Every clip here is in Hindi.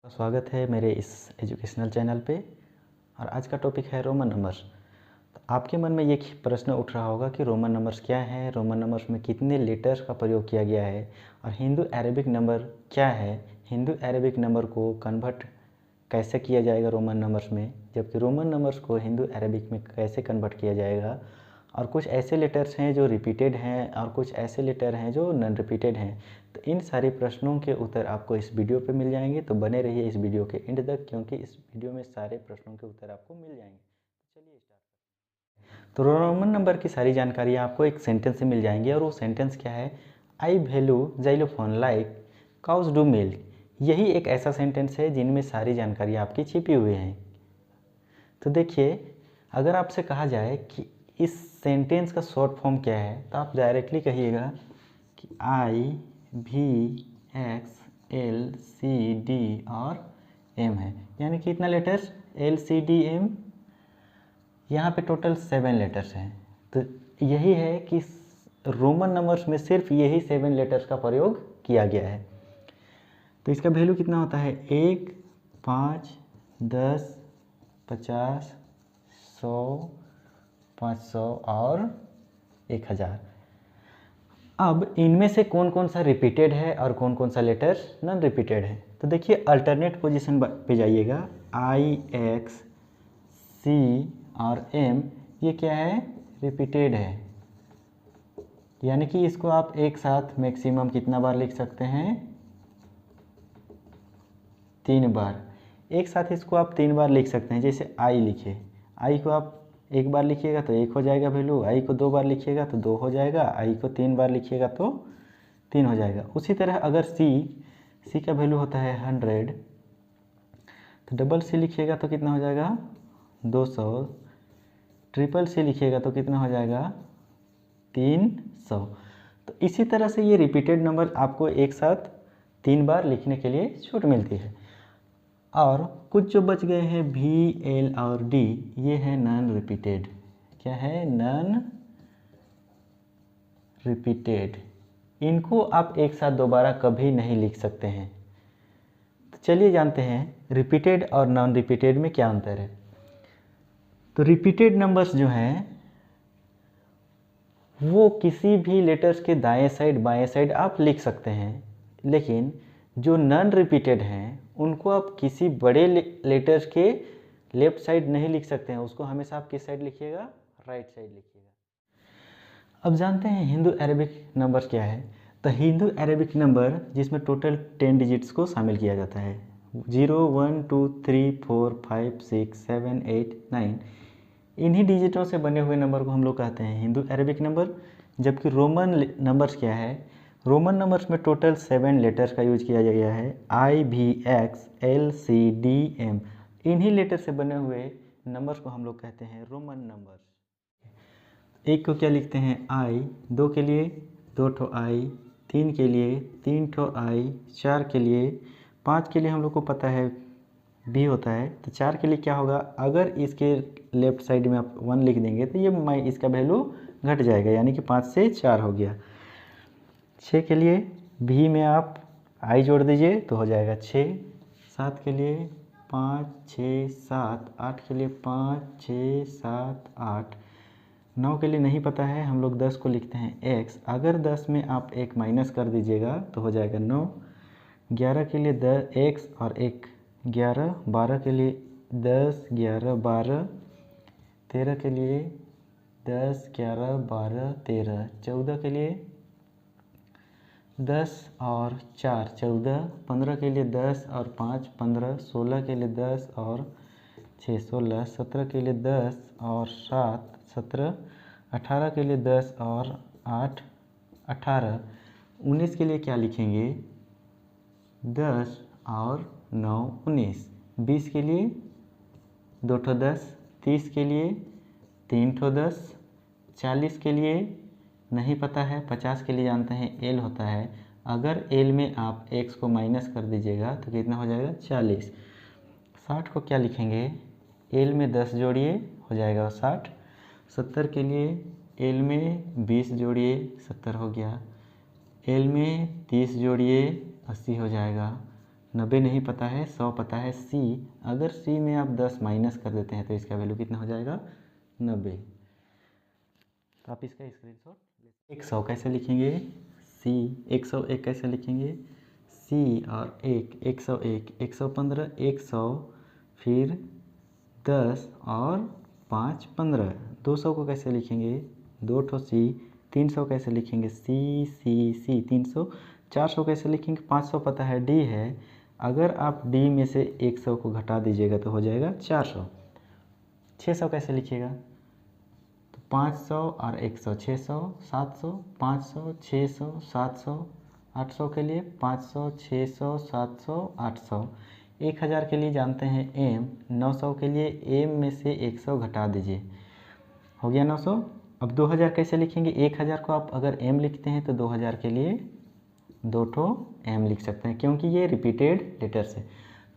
स्वागत है मेरे इस एजुकेशनल चैनल पे। और आज का टॉपिक है रोमन नंबर्स। तो आपके मन में ये प्रश्न उठ रहा होगा कि रोमन नंबर्स क्या है, रोमन नंबर्स में कितने लेटर्स का प्रयोग किया गया है और हिंदू अरेबिक नंबर क्या है, हिंदू अरेबिक नंबर को कन्वर्ट कैसे किया जाएगा रोमन नंबर्स में, जबकि रोमन नंबर्स को हिंदू अरेबिक में कैसे कन्वर्ट किया जाएगा, और कुछ ऐसे लेटर्स हैं जो रिपीटेड हैं और कुछ ऐसे लेटर हैं जो नॉन रिपीटेड हैं। तो इन सारे प्रश्नों के उत्तर आपको इस वीडियो पे मिल जाएंगे, तो बने रहिए इस वीडियो के एंड तक, क्योंकि इस वीडियो में सारे प्रश्नों के उत्तर आपको मिल जाएंगे। तो चलिए स्टार्ट करते हैं। तो रोमन नंबर की सारी जानकारी आपको एक सेंटेंस से मिल जाएंगी, और वो सेंटेंस क्या है, I value xylophone like cows do milk. यही एक ऐसा सेंटेंस है जिनमें सारी जानकारी आपकी छिपी हुई है। तो देखिए, अगर आपसे कहा जाए कि इस सेंटेंस का शॉर्ट फॉर्म क्या है, तो आप डायरेक्टली कहिएगा कि I V X L C D और एम है। यानी कि कितना letters, L C D M, यहाँ पे टोटल 7 लेटर्स हैं। तो यही है कि रोमन नंबर्स में सिर्फ यही 7 लेटर्स का प्रयोग किया गया है। तो इसका वैल्यू कितना होता है, 1, 5, 10, 50, 100, 500 और 1000। अब इनमें से कौन कौन सा रिपीटेड है और कौन कौन सा लेटर नॉन रिपीटेड है। तो देखिए, अल्टरनेट पोजीशन पे जाइएगा। आई एक्स सी और एम ये क्या है, रिपीटेड है। यानी कि इसको आप एक साथ मैक्सिमम कितना बार लिख सकते हैं, 3 बार। एक साथ इसको आप 3 बार लिख सकते हैं। जैसे आई लिखे, आई को आप एक बार लिखिएगा तो 1 हो जाएगा वैल्यू, आई को 2 बार लिखिएगा तो 2 हो जाएगा, आई को 3 बार लिखिएगा तो 3 हो जाएगा। उसी तरह अगर सी का वैल्यू होता है 100, तो डबल सी लिखिएगा तो कितना हो जाएगा, 200। ट्रिपल सी लिखिएगा तो कितना हो जाएगा, 300। तो इसी तरह से ये रिपीटेड नंबर आपको एक साथ 3 बार लिखने के लिए छूट मिलती है। और कुछ जो बच गए हैं भी, एल और डी, ये है नॉन रिपीटेड। क्या है, नॉन रिपीटेड। इनको आप एक साथ दोबारा कभी नहीं लिख सकते हैं। तो चलिए जानते हैं रिपीटेड और नॉन रिपीटेड में क्या अंतर है। तो रिपीटेड नंबर्स जो हैं वो किसी भी लेटर्स के दाएं साइड बाएं साइड आप लिख सकते हैं, लेकिन जो नॉन रिपीटेड हैं उनको आप किसी बड़े लेटर्स के लेफ्ट साइड नहीं लिख सकते हैं। उसको हमेशा आप किस साइड लिखिएगा, राइट साइड लिखिएगा। अब जानते हैं हिंदू अरेबिक नंबर क्या है। तो हिंदू अरेबिक नंबर जिसमें टोटल 10 डिजिट्स को शामिल किया जाता है, 0, 1, 2, 3, 4, 5, 6, 7, 8, 9, इन्हीं डिजिटों से बने हुए नंबर को हम लोग कहते हैं हिंदू अरेबिक नंबर। जबकि रोमन नंबर्स क्या है, रोमन नंबर्स में टोटल 7 लेटर्स का यूज किया गया है, I V X L C D M. इन्हीं लेटर से बने हुए नंबर्स को हम लोग कहते हैं रोमन नंबर्स। एक को क्या लिखते हैं, आई, 2 के लिए 2 ठो आई, 3 के लिए 3 ठो आई, 4 के लिए 5 के लिए हम लोग को पता है भी होता है। तो 4 के लिए क्या होगा, अगर इसके लेफ्ट साइड में आप 1 लिख देंगे तो ये इसका वैल्यू घट जाएगा, यानी कि 5 से 4 हो गया। 6 के लिए भी में आप आई जोड़ दीजिए तो हो जाएगा 6। 7 के लिए 5, 6, 7, 8 के लिए 5, 6, 7, 8, 9 के लिए नहीं पता है, हम लोग 10 को लिखते हैं x। अगर 10 में आप एक माइनस कर दीजिएगा तो हो जाएगा 9। 11 के लिए 10 x और 1 11। 12 के लिए 10, 11, 12। 13 के लिए 10, 11, 12, 13। 14 के लिए 10 और 4, 14। 15 के लिए 10 और 5, 15। 16 के लिए 10 और 6, 16। 17 के लिए 10 और 7, 17। 18 के लिए 10 और 8, 18। 19 के लिए क्या लिखेंगे, 10 और 9, 19। 20 के लिए 2 ठो 10। 30 के लिए 3 ठो 10। 40 के लिए नहीं पता है। 50 के लिए जानते हैं एल होता है, अगर एल में आप x को माइनस कर दीजिएगा तो कितना हो जाएगा, 40। 60 को क्या लिखेंगे, एल में 10 जोड़िए हो जाएगा 60। 70 के लिए एल में 20 जोड़िए 70 हो गया। एल में 30 जोड़िए 80 हो जाएगा। 90 नहीं पता है, 100 पता है। सी, अगर सी में आप 10 माइनस कर देते हैं तो इसका वैल्यू कितना हो जाएगा? 90। तो आप इसका स्क्रीनशॉट 100 कैसे लिखेंगे? सी 101 कैसे लिखेंगे? सी और 101, 115, 100, फिर 10 और 5 15। 200 को कैसे लिखेंगे? 2 ठो सी। 300 कैसे लिखेंगे? सी सी सी 300। 400 कैसे लिखेंगे? 500 पता है, डी है। अगर आप डी में से 100 को घटा दीजिएगा तो हो जाएगा 400। 600 कैसे लिखिएगा? तो 500 और 100, 600, 700, 500, 600, 700, 800 के लिए 500, 600, 700, 800। 1000 के लिए जानते हैं एम, 900 के लिए एम में से 100 घटा दीजिए, हो गया 900। अब 2000 कैसे लिखेंगे? 1000 को आप अगर एम लिखते हैं तो 2000 के लिए 2 ठो एम लिख सकते हैं क्योंकि ये रिपीटेड लेटर्स है।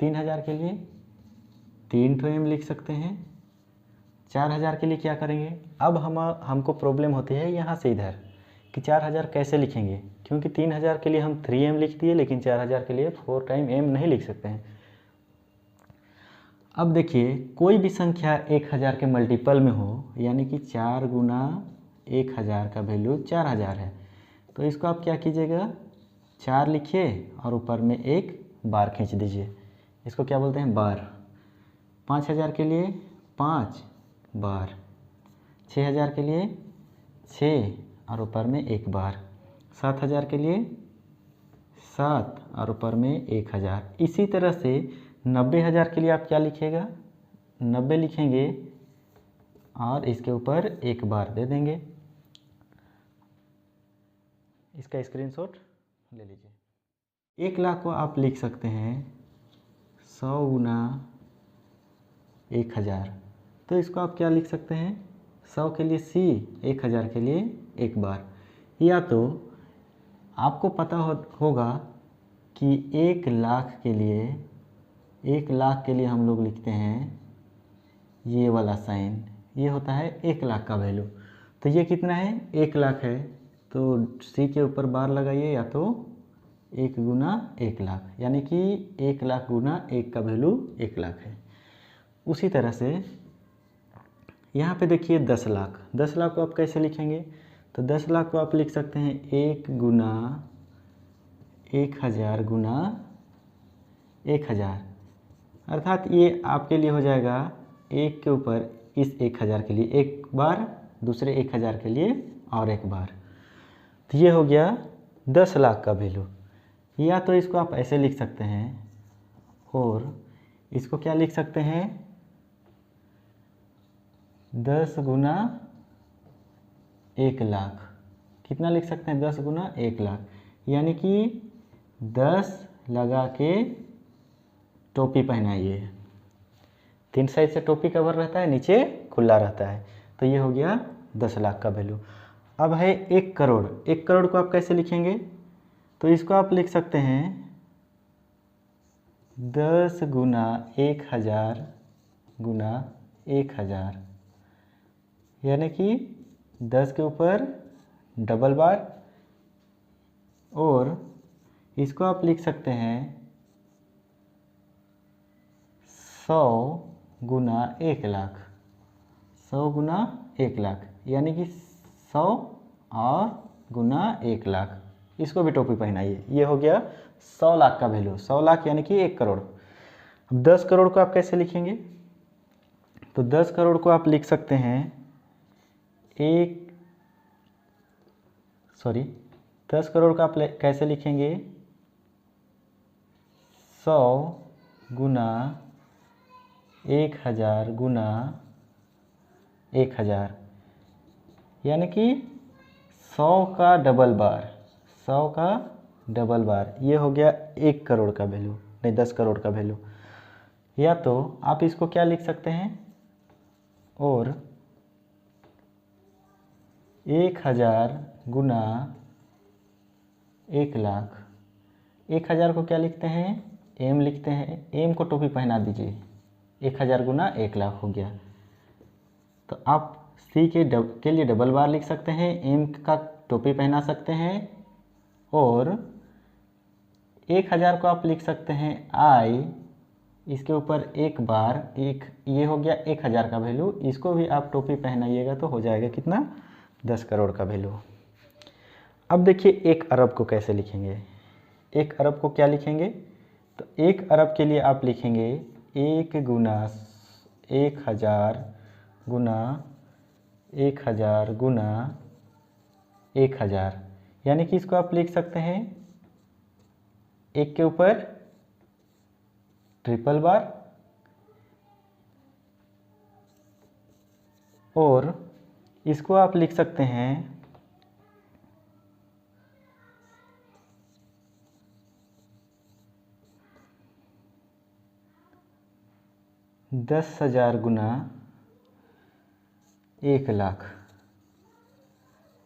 3000 के लिए 3 ठो एम लिख सकते हैं। 4000 के लिए क्या करेंगे? अब हमको प्रॉब्लम होती है यहाँ से इधर कि 4000 कैसे लिखेंगे, क्योंकि 3000 के लिए हम 3m लिख दिए, लेकिन 4000 के लिए 4 टाइम m नहीं लिख सकते हैं। अब देखिए, कोई भी संख्या 1000 के मल्टीपल में हो, यानी कि 4 गुना 1000 का वैल्यू 4000 है, तो इसको आप क्या कीजिएगा? 4 लिखिए और ऊपर में एक बार खींच दीजिए, इसको क्या बोलते हैं? बार। 5000 के लिए 5 बार, 6000 के लिए 6 और ऊपर में एक बार, 7000 के लिए 7 और ऊपर में 1000। इसी तरह से 90000 के लिए आप क्या लिखिएगा? 90 लिखेंगे और इसके ऊपर एक बार दे देंगे। इसका स्क्रीनशॉट ले लीजिए। 1,00,000 को आप लिख सकते हैं 100 गुना 1000, तो इसको आप क्या लिख सकते हैं? 100 के लिए सी, 1000 के लिए एक बार। या तो आपको पता होगा कि 1,00,000 के लिए हम लोग लिखते हैं ये वाला साइन, ये होता है 1,00,000 का वैल्यू। तो ये कितना है? 1,00,000 है, तो सी के ऊपर बार लगाइए, या तो 1 गुना 1,00,000, यानी कि 1,00,000 गुना 1 का वैल्यू 1,00,000 है। उसी तरह से यहाँ पे देखिए 10,00,000। 10,00,000 को आप कैसे लिखेंगे? तो 10,00,000 को आप लिख सकते हैं 1 गुना 1000 गुना 1000, अर्थात ये आपके लिए हो जाएगा 1 के ऊपर इस 1000 के लिए एक बार, दूसरे 1000 के लिए और एक बार। तो ये हो गया 10,00,000 का वैल्यू। या तो इसको आप ऐसे लिख सकते हैं, और इसको क्या लिख सकते हैं? 10 गुना 1,00,000। कितना लिख सकते हैं? 10 गुना 1,00,000, यानी कि 10 लगा के टोपी पहनाइए। 3 साइड से टोपी कवर रहता है, नीचे खुला रहता है, तो ये हो गया 10,00,000 का वैल्यू। अब है 1 करोड़। 1 करोड़ को आप कैसे लिखेंगे? तो इसको आप लिख सकते हैं 10 गुना 1000 गुना 1000, यानी कि 10 के ऊपर डबल बार, और इसको आप लिख सकते हैं 100 गुना 1,00,000। 100 गुना 1,00,000, यानी कि 100 और गुना 1,00,000, इसको भी टोपी पहनाइए। ये हो गया 100,00,000 का वैल्यू। 100,00,000 यानी कि 1 करोड़। अब 10 करोड़ को आप कैसे लिखेंगे? तो 10 करोड़ को आप लिख सकते हैं 10 करोड़ का आप कैसे लिखेंगे? 100 गुना 1000 गुना 1000, यानी कि 100 का डबल बार, 100 का डबल बार। ये हो गया 1 करोड़ का वैल्यू, नहीं 10 करोड़ का वैल्यू। या तो आप इसको क्या लिख सकते हैं? और 1000 गुना 1,00,000। 1000 को क्या लिखते हैं? एम लिखते हैं। एम को टोपी पहना दीजिए, 1000 गुना 1,00,000 हो गया। तो आप सी के लिए डबल बार लिख सकते हैं, एम का टोपी पहना सकते हैं, और 1000 को आप लिख सकते हैं आई, इसके ऊपर एक बार, एक ये हो गया 1000 का वैल्यू, इसको भी आप टोपी पहनाइएगा तो हो जाएगा कितना, 10 करोड़ का वैल्यू। अब देखिए 1 अरब को कैसे लिखेंगे। 1 अरब को क्या लिखेंगे, तो 1 अरब के लिए आप लिखेंगे 1 गुना 1000 गुना 1000 गुना 1000, यानी कि इसको आप लिख सकते हैं 1 के ऊपर ट्रिपल बार और इसको आप लिख सकते हैं 10,000 गुना 1,00,000,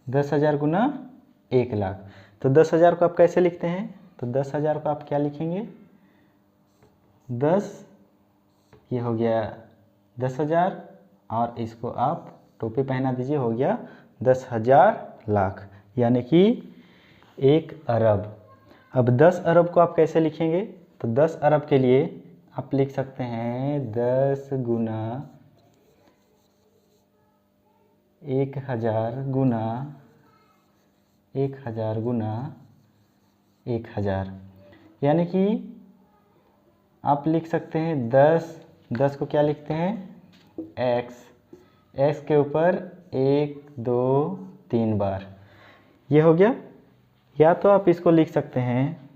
10,000 गुना 1,00,000। तो 10,000 को आप कैसे लिखते हैं, तो 10,000 को आप क्या लिखेंगे, 10, ये हो गया 10,000 और इसको आप टोपी पहना दीजिए, हो गया 10,000 लाख, यानी कि 1 अरब। अब 10 अरब को आप कैसे लिखेंगे, तो 10 अरब के लिए आप लिख सकते हैं 10 गुना 1,000 गुना 1,000 गुना 1,000, यानी कि आप लिख सकते हैं 10 को क्या लिखते हैं x के ऊपर 1 2 3 बार, ये हो गया। या तो आप इसको लिख सकते हैं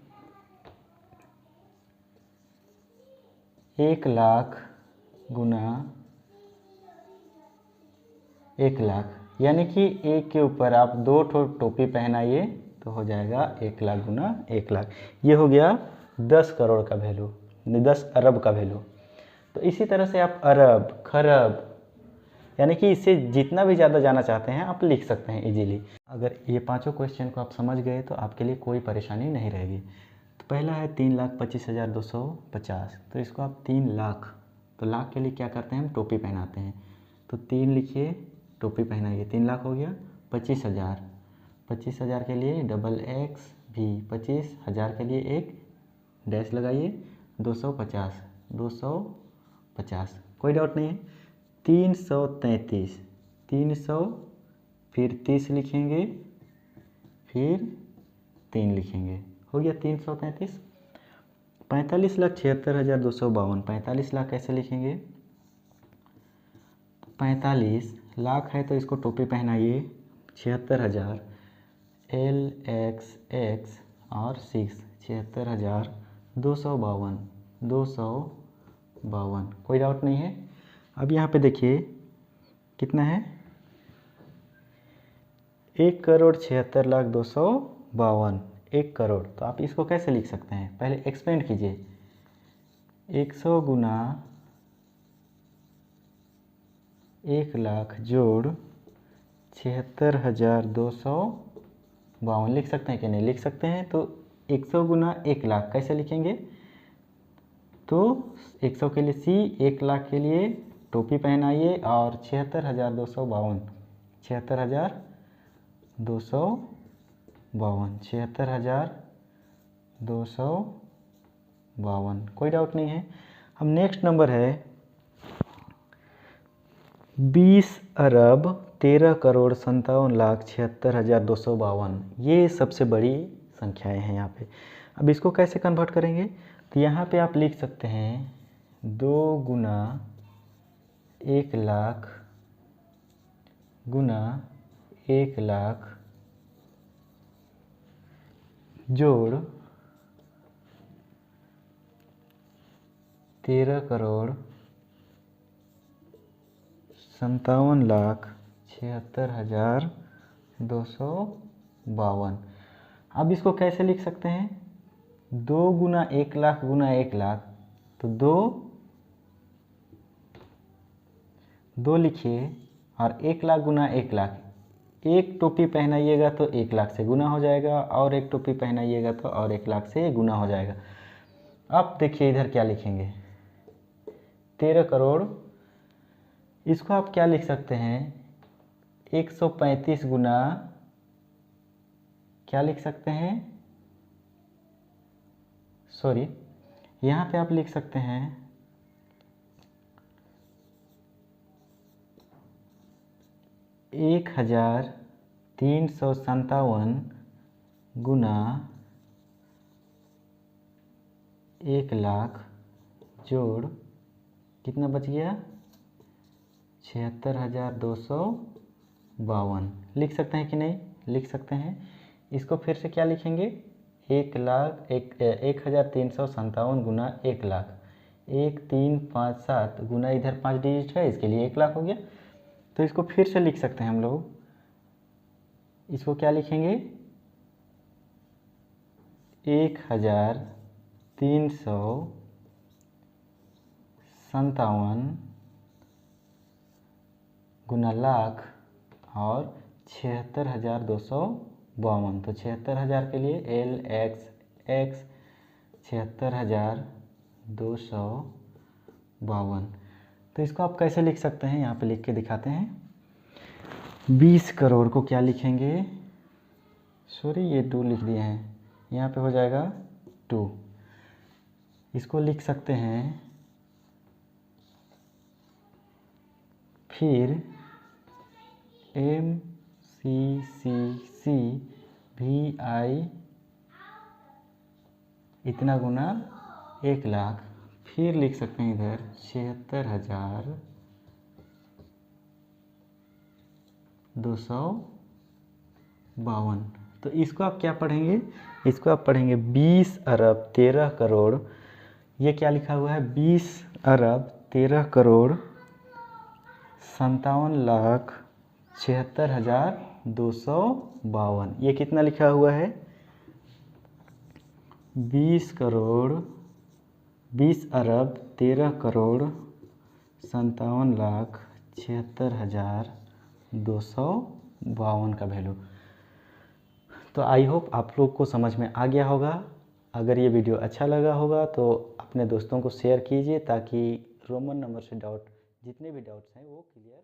1,00,000 गुना 1,00,000, यानी कि 1 के ऊपर आप 2 टोपी पहनाइए तो हो जाएगा 1,00,000 गुना 1,00,000, ये हो गया 10 करोड़ का वैल्यू, 10 अरब का वैल्यू। तो इसी तरह से आप अरब, खरब, यानी कि इससे जितना भी ज़्यादा जाना चाहते हैं आप लिख सकते हैं इजीली। अगर ये पांचों क्वेश्चन को आप समझ गए तो आपके लिए कोई परेशानी नहीं रहेगी। तो पहला है 3,25,250, तो इसको आप 3 लाख, तो लाख के लिए क्या करते हैं हम, टोपी पहनाते हैं, तो 3 लिखिए, टोपी पहनाइए, 3 लाख हो गया। 25,000, 25,000 के लिए डबल एक्स भी, 25,000 के लिए एक डैश लगाइए, 250, 250, कोई डाउट नहीं है। 333, 300 फिर 30 लिखेंगे, फिर 3 लिखेंगे, हो गया 333। 45,76,252, 45 लाख कैसे लिखेंगे, 45 लाख है तो इसको टोपी पहनाइए, 76,000 एल एक्स एक्स और 6, 76,252, 252, कोई डाउट नहीं है। अब यहाँ पे देखिए कितना है, 1,76,0252, 1 करोड़। तो आप इसको कैसे लिख सकते हैं, पहले एक्सपेंड कीजिए, 100 गुना 1,00,000 जोड़ 76,252 लिख सकते हैं कि नहीं लिख सकते हैं। तो 100 गुना 1,00,000 कैसे लिखेंगे, तो 100 के लिए सी, 1,00,000 के लिए टोपी पहनाइए और 76,252, 76,252, 76,252, कोई डाउट नहीं है। हम नेक्स्ट नंबर है 20,13,57,76,252, ये सबसे बड़ी संख्याएं हैं यहाँ पे। अब इसको कैसे कन्वर्ट करेंगे, तो यहाँ पे आप लिख सकते हैं 2 गुना 1,00,000 गुना 1,00,000 जोड़ 13,57,76,252। अब इसको कैसे लिख सकते हैं, 2 गुना 1,00,000 गुना 1,00,000, तो 2 लिखिए और 1,00,000 गुना 1,00,000, एक टोपी पहनाइएगा तो 1,00,000 से गुना हो जाएगा और एक टोपी पहनाइएगा तो और 1,00,000 से गुना हो जाएगा। अब देखिए इधर क्या लिखेंगे, 13 करोड़, इसको आप क्या लिख सकते हैं, 135 गुना, क्या लिख सकते हैं सॉरी, यहाँ पे आप लिख सकते हैं 1357 गुना 1,00,000 जोड़ कितना बच गया 76,252। लिख सकते हैं कि नहीं? लिख सकते हैं। इसको फिर से क्या लिखेंगे? 1357 गुना 1,00,000, 1357 गुना इधर 5 डिजिट है, इसके लिए 1,00,000 हो गया। तो इसको फिर से लिख सकते हैं हम लोग। इसको क्या लिखेंगे? 1357 गुना लाख और 76,252। तो 76,000 के लिए LXX 76,252। तो इसको आप कैसे लिख सकते हैं? यहाँ पे लिख के दिखाते हैं। 20 करोड़ को क्या लिखेंगे? सॉरी, ये 2 लिख दिए हैं, यहाँ पे हो जाएगा 2। इसको लिख सकते हैं फिर MCCCVI इतना गुना 1,00,000। फिर लिख सकते हैं इधर 76,252। तो इसको आप क्या पढ़ेंगे? इसको आप पढ़ेंगे 20 अरब 13 करोड़। ये क्या लिखा हुआ है? 20 अरब 13 करोड़ 57,76,252। ये कितना लिखा हुआ है? 20 अरब 13 करोड़ 57,76,252 का वैल्यू। तो आई होप आप लोग को समझ में आ गया होगा। अगर ये वीडियो अच्छा लगा होगा तो अपने दोस्तों को शेयर कीजिए, ताकि रोमन नंबर से जितने भी डाउट्स हैं वो क्लियर